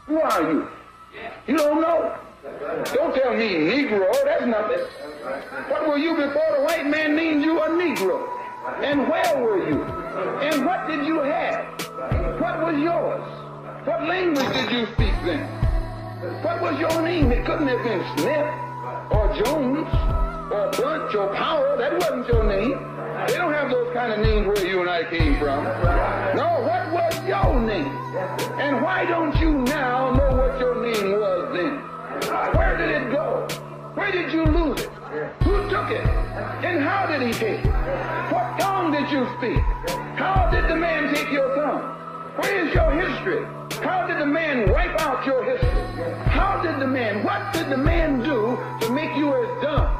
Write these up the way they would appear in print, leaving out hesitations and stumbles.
Who are you? You don't know? Don't tell me Negro, that's nothing. What were you before the white man named you a Negro? And where were you? And what did you have? What was yours? What language did you speak then? What was your name? It couldn't have been Smith or Jones or Bunch or Powell. That wasn't your name. They don't have those kind of names where you and I came from. No, what was your name? And why don't you now know what your name was then? Where did it go? Where did you lose it? Who took it? And how did he take it? What tongue did you speak? How did the man take your tongue? Where is your history? How did the man wipe out your history? How did the man, what did the man do to make you as dumb?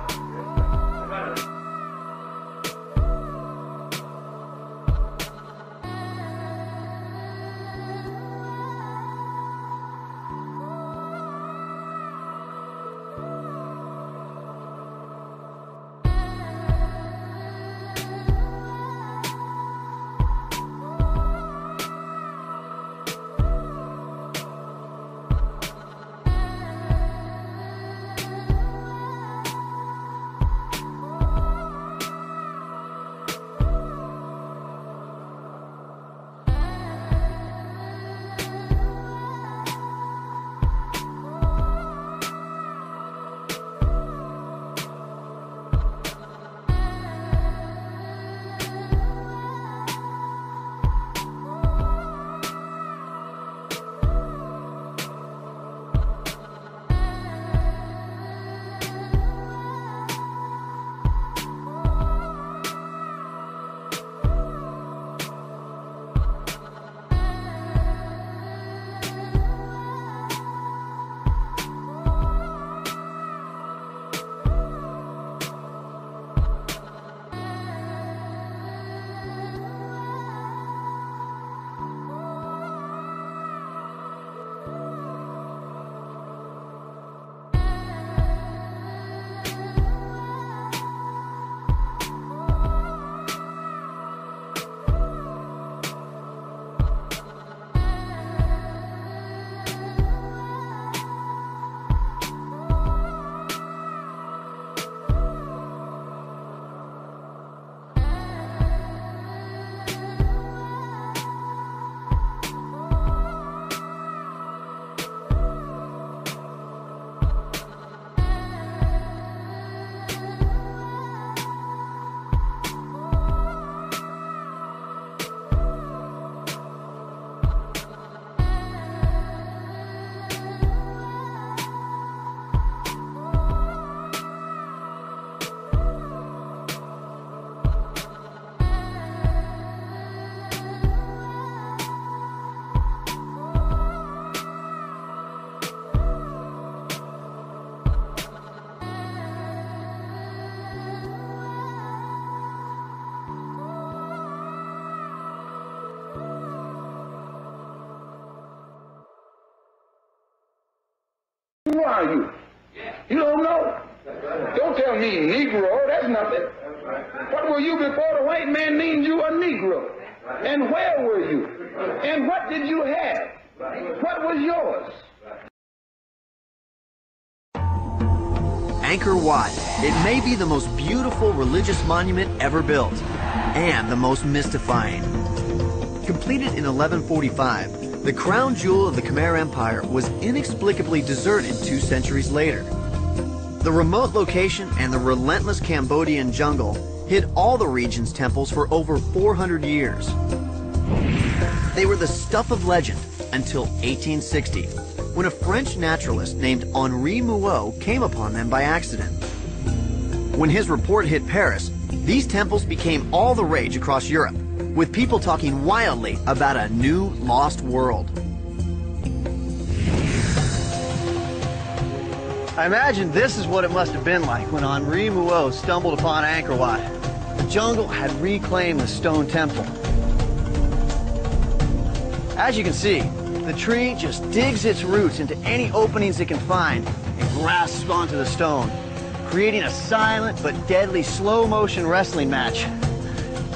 Who are you? You don't know? Don't tell me Negro, that's nothing. What were you before the white man named you a Negro? And where were you? And what did you have? What was yours? Angkor Wat. It may be the most beautiful religious monument ever built, and the most mystifying. Completed in 1145, the crown jewel of the Khmer Empire was inexplicably deserted 2 centuries later. The remote location and the relentless Cambodian jungle hid all the region's temples for over 400 years. They were the stuff of legend until 1860, when a French naturalist named Henri Mouot came upon them by accident. When his report hit Paris, these temples became all the rage across Europe, with people talking wildly about a new lost world. I imagine this is what it must have been like when Henri Mouot stumbled upon Angkor Wat. The jungle had reclaimed the stone temple. As you can see, the tree just digs its roots into any openings it can find and grasps onto the stone, creating a silent but deadly slow-motion wrestling match.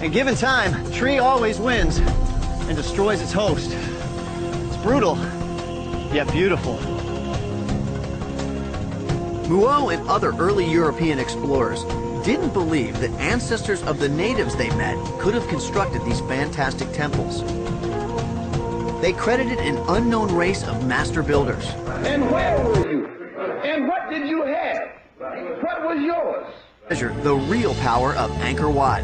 And given time, the tree always wins and destroys its host. It's brutal, Yeah, beautiful. Muot and other early European explorers didn't believe that ancestors of the natives they met could have constructed these fantastic temples. They credited an unknown race of master builders. And where were you? And what did you have? What was yours? Measure the real power of Angkor Wat.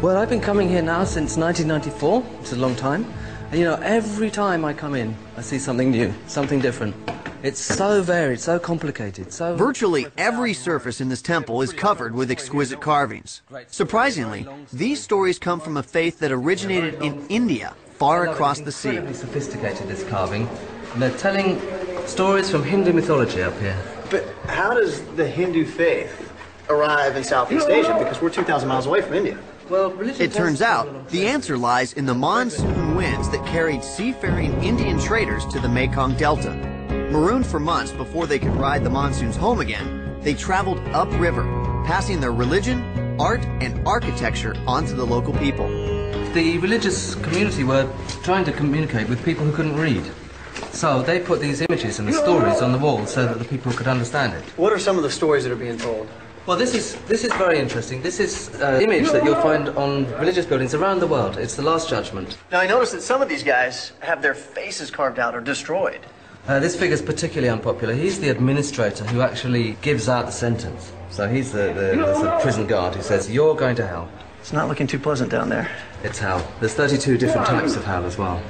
Well, I've been coming here now since 1994. It's a long time. And you know, every time I come in, I see something new, something different. It's so varied, so complicated, so... Virtually every surface in this temple is covered with exquisite carvings. Surprisingly, these stories come from a faith that originated in India, far across the sea. It's incredibly sophisticated, this carving. And they're telling stories from Hindu mythology up here. But how does the Hindu faith arrive in Southeast Asia? Because we're 2,000 miles away from India. Well, it turns out the answer lies in the monsoon winds that carried seafaring Indian traders to the Mekong Delta. Marooned for months before they could ride the monsoons home again, they traveled upriver, passing their religion, art, and architecture onto the local people. The religious community were trying to communicate with people who couldn't read. So they put these images and the stories on the wall so that the people could understand it. What are some of the stories that are being told? Well, this is very interesting. This is an image that you'll find on religious buildings around the world. It's the Last Judgment. Now, I noticed that some of these guys have their faces carved out or destroyed. This figure's particularly unpopular. He's the administrator who actually gives out the sentence. So he's the prison guard who says, "You're going to hell." It's not looking too pleasant down there. It's hell. There's 32 different types of hell as well.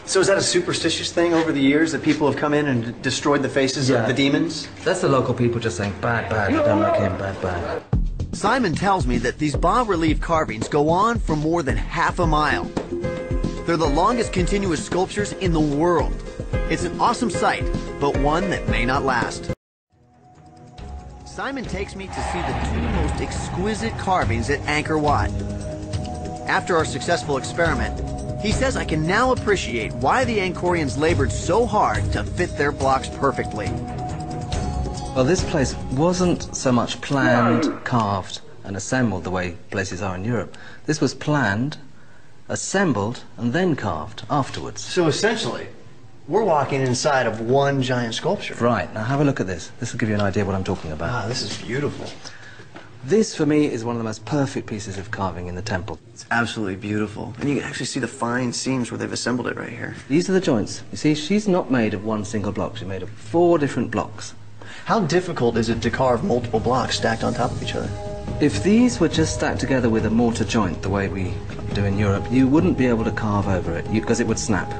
So is that a superstitious thing over the years that people have come in and destroyed the faces of the demons? That's the local people just saying, bad, bad, don't like him, bad, bad. Simon tells me that these bas-relief carvings go on for more than half a mile. They're the longest continuous sculptures in the world. It's an awesome sight, but one that may not last. Simon takes me to see the two most exquisite carvings at Angkor Wat. After our successful experiment, he says I can now appreciate why the Angkorians labored so hard to fit their blocks perfectly. Well, this place wasn't so much planned, carved, and assembled the way places are in Europe. This was planned, assembled, and then carved afterwards. So essentially, we're walking inside of one giant sculpture. Right, now have a look at this. This will give you an idea of what I'm talking about. Ah, this is beautiful. This, for me, is one of the most perfect pieces of carving in the temple. It's absolutely beautiful. And you can actually see the fine seams where they've assembled it right here. These are the joints. You see, she's not made of one single block. She's made of 4 different blocks. How difficult is it to carve multiple blocks stacked on top of each other? If these were just stacked together with a mortar joint, the way we do in Europe, you wouldn't be able to carve over it, because it would snap.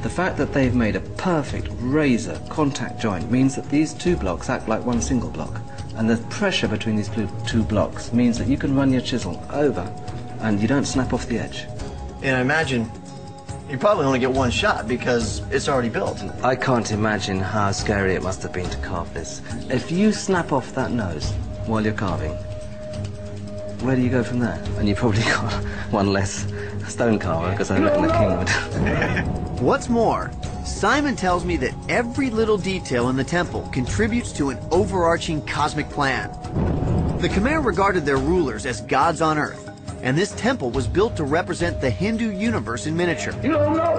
The fact that they've made a perfect razor contact joint means that these 2 blocks act like one single block. And the pressure between these 2 blocks means that you can run your chisel over and you don't snap off the edge. And I imagine you probably only get one shot because it's already built. I can't imagine how scary it must have been to carve this. If you snap off that nose while you're carving, where do you go from there? And you've probably got one less stone carver, because I reckon the king would. What's more, Simon tells me that every little detail in the temple contributes to an overarching cosmic plan. The Khmer regarded their rulers as gods on earth, and this temple was built to represent the Hindu universe in miniature.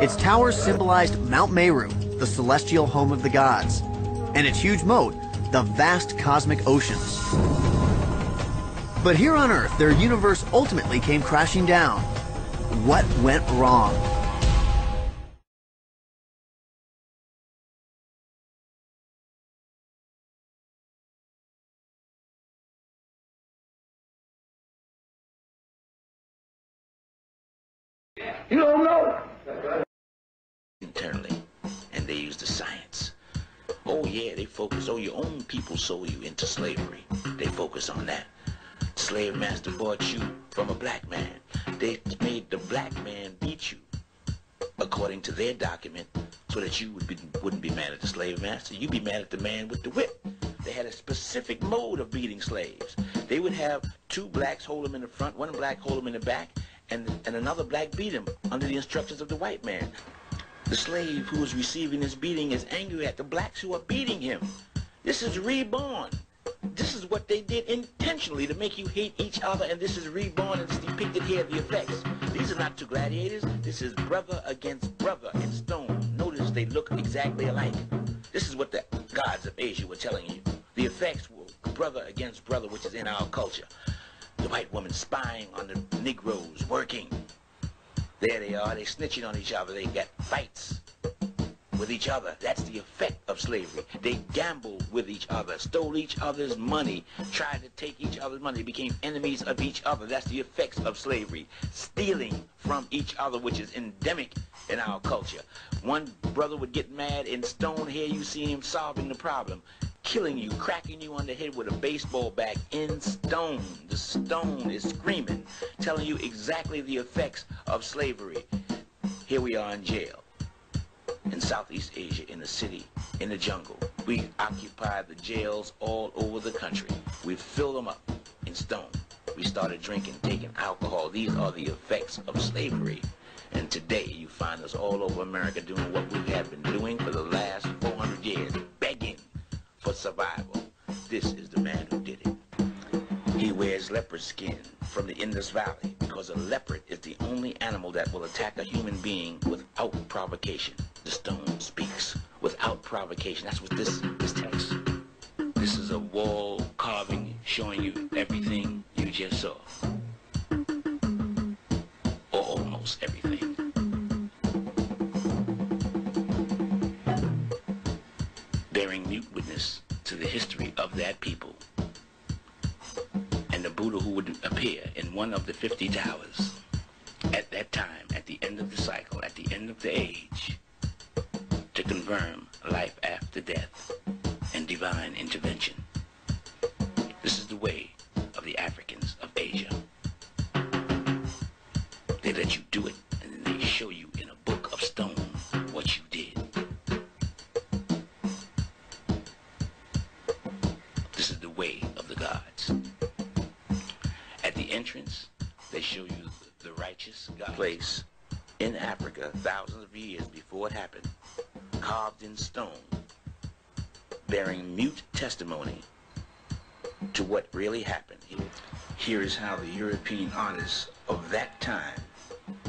Its towers symbolized Mount Meru, the celestial home of the gods, and its huge moat, the vast cosmic oceans. But here on Earth, their universe ultimately came crashing down. What went wrong? You don't know. Internally, and they use the science. Oh yeah, they focus, oh, your own people sold you into slavery. They focus on that. Slave master bought you from a black man. They made the black man beat you according to their document so that you wouldn't be mad at the slave master. You'd be mad at the man with the whip. They had a specific mode of beating slaves. They would have 2 blacks hold them in the front, 1 black hold them in the back, and another black beat him under the instructions of the white man. The slave who is receiving this beating is angry at the blacks who are beating him. This is reborn. This is what they did intentionally to make you hate each other, and this is reborn, and it's depicted here, the effects. These are not 2 gladiators. This is brother against brother in stone. Notice because they look exactly alike. This is what the gods of Asia were telling you. The effects were brother against brother, which is in our culture. The white woman spying on the Negroes, working. There they are, they snitching on each other, they got fights with each other. That's the effect of slavery. They gambled with each other, stole each other's money, tried to take each other's money, became enemies of each other. That's the effects of slavery. Stealing from each other, which is endemic in our culture. One brother would get mad in stone. Here you see him solving the problem, killing you, cracking you on the head with a baseball bat in stone. The stone is screaming, telling you exactly the effects of slavery. Here we are in jail in Southeast Asia, in the city, in the jungle. We occupy the jails all over the country. We fill them up in stone. We started drinking, taking alcohol. These are the effects of slavery. And today you find us all over America doing what we have been doing for the last 400 years, begging for survival. This is the man who did it. He wears leopard skin from the Indus Valley because a leopard is the only animal that will attack a human being without provocation. The stone speaks without provocation. That's what this text. This is a wall carving showing you everything you just saw. Or almost everything. Bearing mute witness to the history of that people. And the Buddha who would appear in one of the 50 towers at that time, at the end of the cycle, at the end of the age, to confirm life after death and divine intervention. This is the way of the Africans of Asia. They let you do it, and then they show you in a book of stone what you did. This is the way of the gods. At the entrance, they show you the righteous God place in Africa thousands of years before it happened, carved in stone, bearing mute testimony to what really happened. Here is how the European artists of that time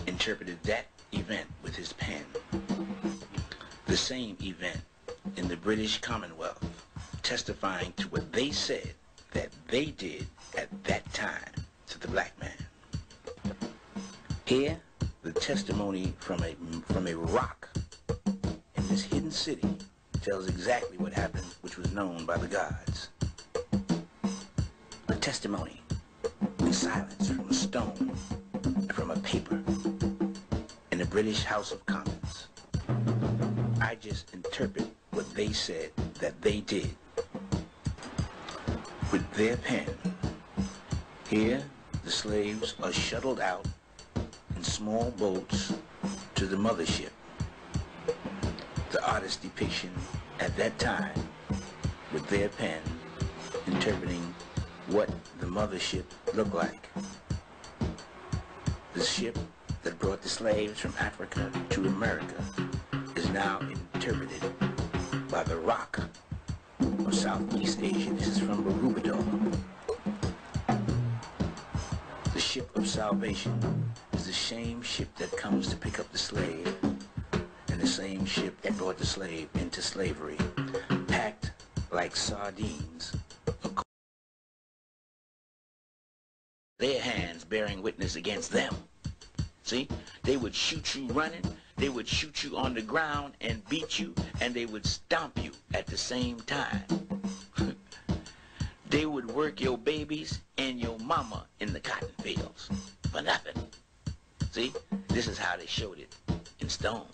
interpreted that event with his pen. The same event in the British Commonwealth, testifying to what they said that they did at that time to the black man. Here, the testimony from a rock in this hidden city tells exactly what happened, which was known by the gods. A testimony in silence from a stone, from a paper, in the British House of Commons. I just interpret what they said that they did with their pen. Here, the slaves are shuttled out in small boats to the mothership. The artist's depiction at that time with their pen interpreting what the mothership looked like. The ship that brought the slaves from Africa to America is now interpreted by the rock of Southeast Asia. This is from Barubador. The ship of salvation is the same ship that comes to pick up the slave, and the same ship that brought the slave into slavery, packed like sardines. Their hands bearing witness against them. See? They would shoot you running, they would shoot you on the ground and beat you, and they would stomp you at the same time. They would work your babies and your mama in the cotton fields for nothing. See? This is how they showed it in stone.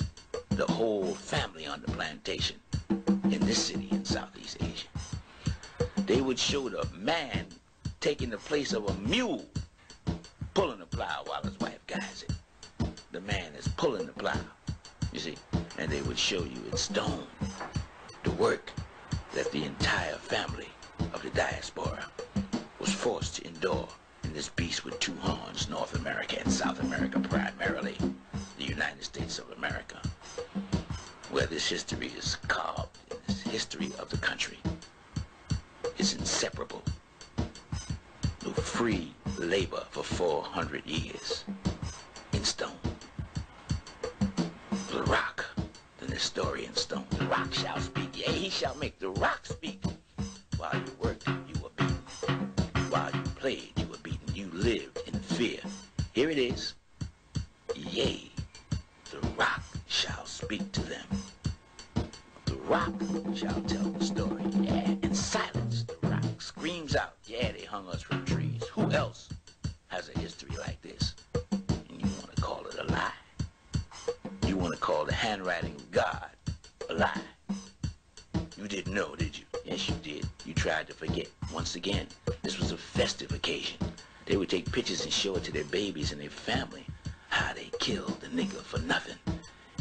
The whole family on the plantation in this city in Southeast Asia. They would show the man taking the place of a mule, pulling the plow while his wife guides it. The man is pulling the plow, you see, and they would show you in stone the work that the entire family of the diaspora was forced to endure in this beast with two horns, North America and South America, primarily the United States of America, where this history is carved in this history of the country. It's inseparable. No free labor for 400 years in stone. The rock, the this story in stone. The rock shall speak, yea, he shall make the rock speak. While you worked, you were beaten. While you played, you were beaten. You lived in fear. Here it is. Yea, the rock shall speak to them. The rock shall tell the story. Yeah, in silence, the rock screams out. Yeah, they hung us from trees. Who else has a history like this? And you want to call it a lie? You want to call the handwriting of God a lie? You didn't know, did you? Yes, you did. You tried to forget. Once again, this was a festive occasion. They would take pictures and show it to their babies and their family, how they killed the nigger for nothing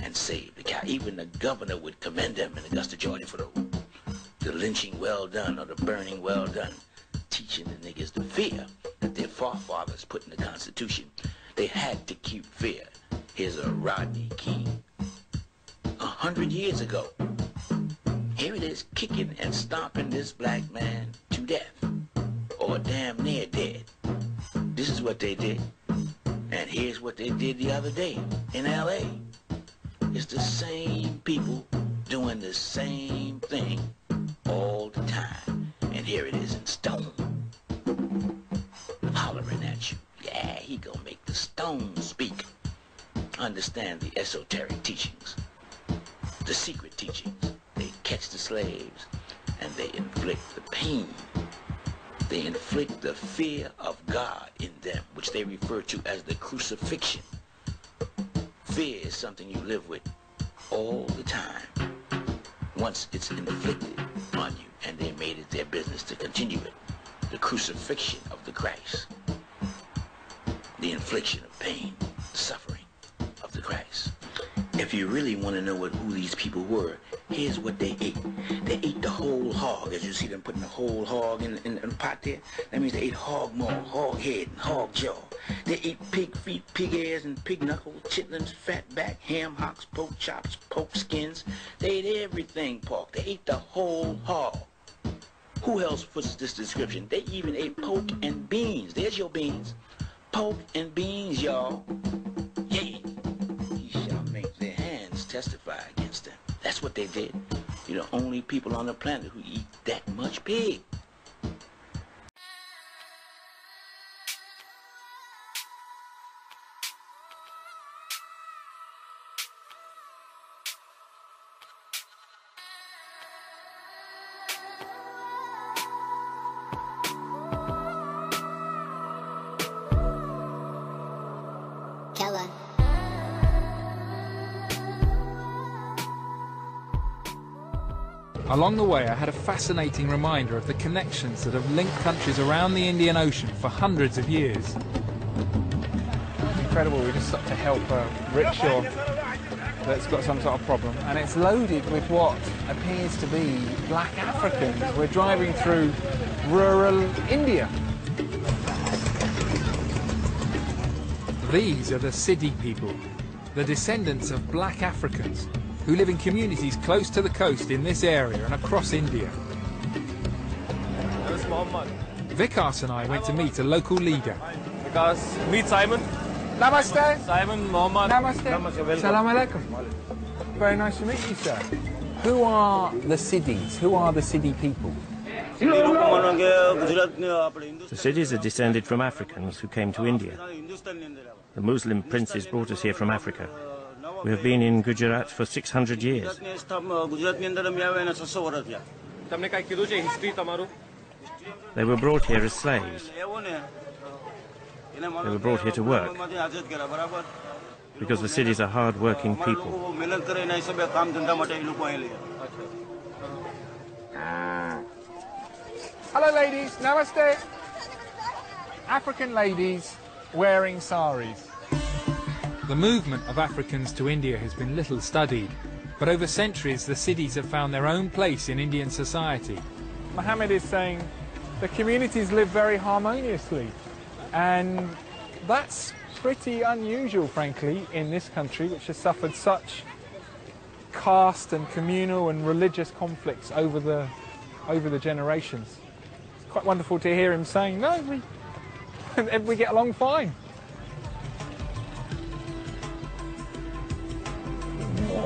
and saved the cow. Even the governor would commend them in Augusta, Georgia for the lynching well done or the burning well done, teaching the niggers the fear that their forefathers put in the Constitution. They had to keep fear. Here's a Rodney King. 100 years ago. Here it is, kicking and stomping this black man to death, or damn near dead. This is what they did, and here's what they did the other day in L.A. It's the same people doing the same thing all the time, and here it is in stone, hollering at you. Yeah, he gonna make the stone speak. Understand the esoteric teachings, the secret teachings. They catch the slaves and they inflict the pain. They inflict the fear of God in them, which they refer to as the crucifixion. Fear is something you live with all the time. Once it's inflicted on you, and they made it their business to continue it. The crucifixion of the Christ. The infliction of pain, the suffering of the Christ. If you really want to know who these people were, here's what they ate. They ate the whole hog. As you see them putting the whole hog in the pot there, that means they ate hog maw, hog head, and hog jaw. They ate pig feet, pig ears, and pig knuckles, chitlins, fat back, ham hocks, pork chops, pork skins. They ate everything pork. They ate the whole hog. Who else fits this description? They even ate pork and beans. There's your beans. Pork and beans, y'all. Yeah. Testify against them. That's what they did. You're the only people on the planet who eat that much pig. Killer. Along the way, I had a fascinating reminder of the connections that have linked countries around the Indian Ocean for hundreds of years. It's incredible. We just stopped to help a rickshaw that's got some sort of problem, and it's loaded with what appears to be black Africans. We're driving through rural India. These are the Siddi people, the descendants of black Africans, who live in communities close to the coast in this area and across India. Vikas and I went to meet a local leader. Vikas, meet Simon. Namaste. Simon, Mohammed. Namaste. Salam alaikum. Very nice to meet you, sir. Who are the Siddis? Who are the Siddi people? The Siddis are descended from Africans who came to India. The Muslim princes brought us here from Africa. We have been in Gujarat for 600 years. They were brought here as slaves. They were brought here to work, because the Siddis are hard-working people. Hello, ladies. Namaste. African ladies wearing saris. The movement of Africans to India has been little studied, but over centuries the Siddis have found their own place in Indian society. Mohammed is saying the communities live very harmoniously, and that's pretty unusual, frankly, in this country, which has suffered such caste and communal and religious conflicts over the generations. It's quite wonderful to hear him saying, no, we get along fine.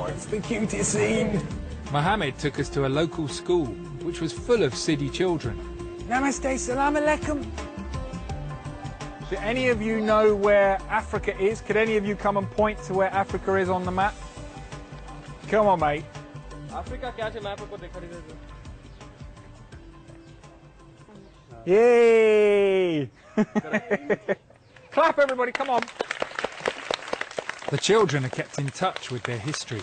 it's the cutest scene. Mohammed took us to a local school, which was full of Siddi children. Namaste, salam alaikum. Do any of you know where Africa is? Could any of you come and point to where Africa is on the map? Come on, mate. Africa क्या है map को देखा नहीं Yay! Clap, everybody, come on. The children are kept in touch with their history.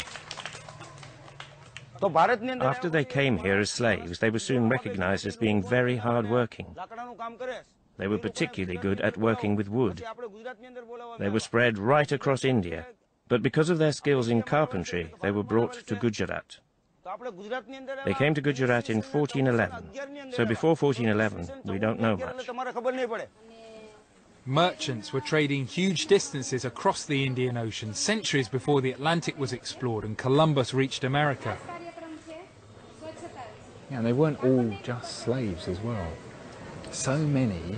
After they came here as slaves, they were soon recognized as being very hard-working. They were particularly good at working with wood. They were spread right across India, but because of their skills in carpentry, they were brought to Gujarat. They came to Gujarat in 1411, so before 1411, we don't know much. Merchants were trading huge distances across the Indian Ocean centuries before the Atlantic was explored and Columbus reached America. Yeah, and they weren't all just slaves as well. So many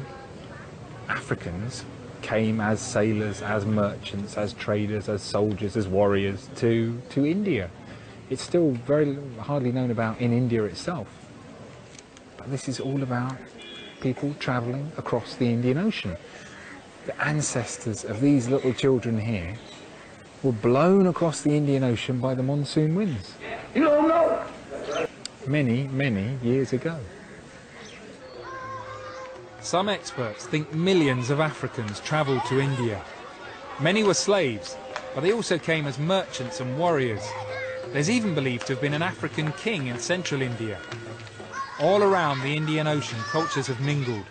Africans came as sailors, as merchants, as traders, as soldiers, as warriors to India. It's still very hardly known about in India itself. But this is all about people travelling across the Indian Ocean. The ancestors of these little children here were blown across the Indian Ocean by the monsoon winds. You don't know. Many, many years ago. Some experts think millions of Africans travelled to India. Many were slaves, but they also came as merchants and warriors. There's even believed to have been an African king in central India. All around the Indian Ocean, cultures have mingled.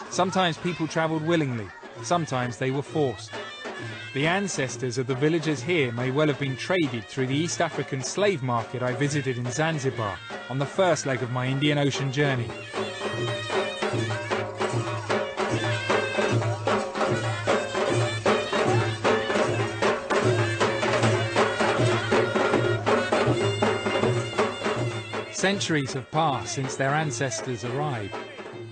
Sometimes people travelled willingly, sometimes they were forced. The ancestors of the villagers here may well have been traded through the East African slave market I visited in Zanzibar on the first leg of my Indian Ocean journey. Centuries have passed since their ancestors arrived,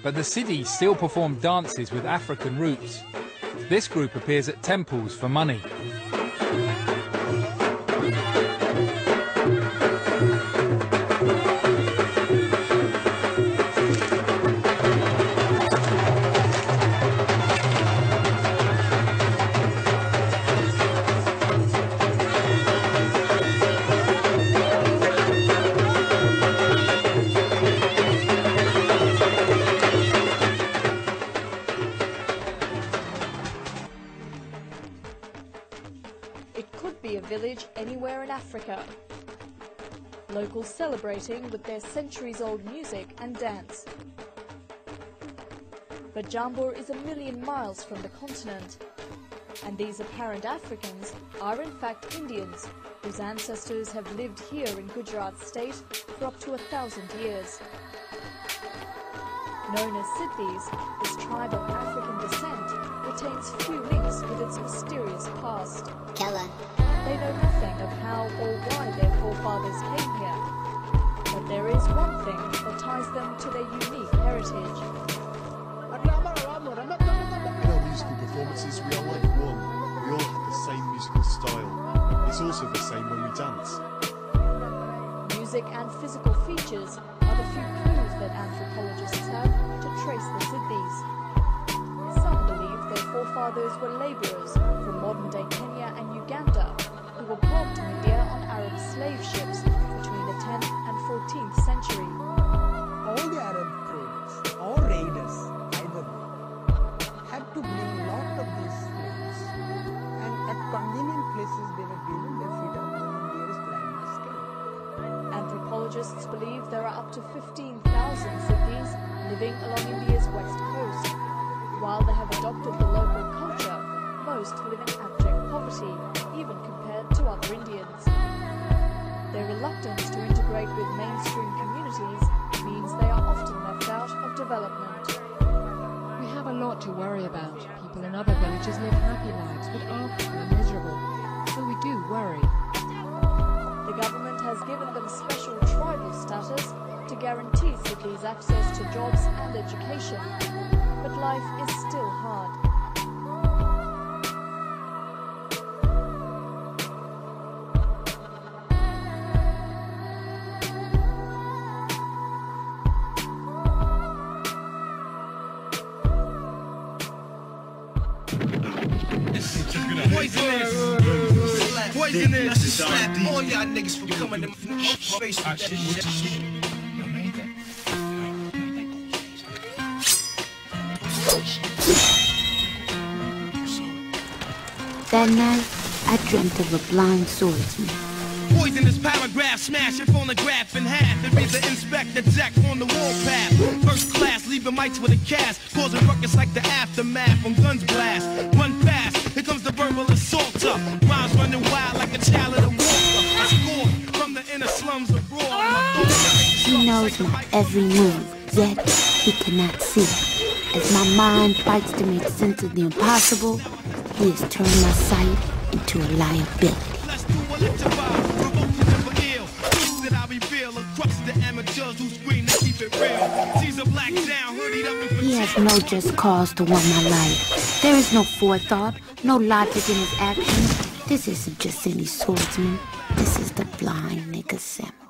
but the Siddi still perform dances with African roots. This group appears at temples for money. Africa. Locals celebrating with their centuries-old music and dance. But Jambur is a million miles from the continent, and these apparent Africans are in fact Indians whose ancestors have lived here in Gujarat state for up to 1,000 years. Known as Siddhis, this tribe of African descent retains few links with its mysterious past. They know nothing of how or why their forefathers came here, but there is one thing that ties them to their unique heritage. In our musical performances, we are like one. We all have the same musical style. It's also the same when we dance. Music and physical features are the few clues that anthropologists have to trace the Siddhis. Some believe their forefathers were labourers from modern-day Kenya and Uganda, who were brought to India on Arab slave ships between the 10th and 14th century. All the Arab traders or raiders, either had to bring a lot of these slaves, and at convenient places they were given their freedom on the nearest landmass scale. Anthropologists believe there are up to 15,000 Siddhis living along India's west coast. While they have adopted the local culture, most live in abject poverty, even compared to other Indians. Their reluctance to integrate with mainstream communities means they are often left out of development. We have a lot to worry about. People in other villages live happy lives, but our people are miserable. So we do worry. The government has given them special tribal status to guarantee Siddhis access to jobs and education. But life is still hard. poisonous. Slap all y'all niggas for coming to my face with that shit. That night, I dreamt of a blind swordsman. Poisonous paragraph, smash your phonograph in half and read the inspector deck on the warpath. First class, leaving mics with a cast, causing ruckus like the aftermath when guns blast. Run fast, here comes the verbal assaulter. Rhymes running wild like a child of the water. I score from the inner slums of raw. He knows my every move, yet he cannot see. As my mind fights to make sense of the impossible, he has turned my sight into a liability. He has no just cause to want my life. There is no forethought, no logic in his actions. This isn't just any swordsman. This is the blind nigga Samurai.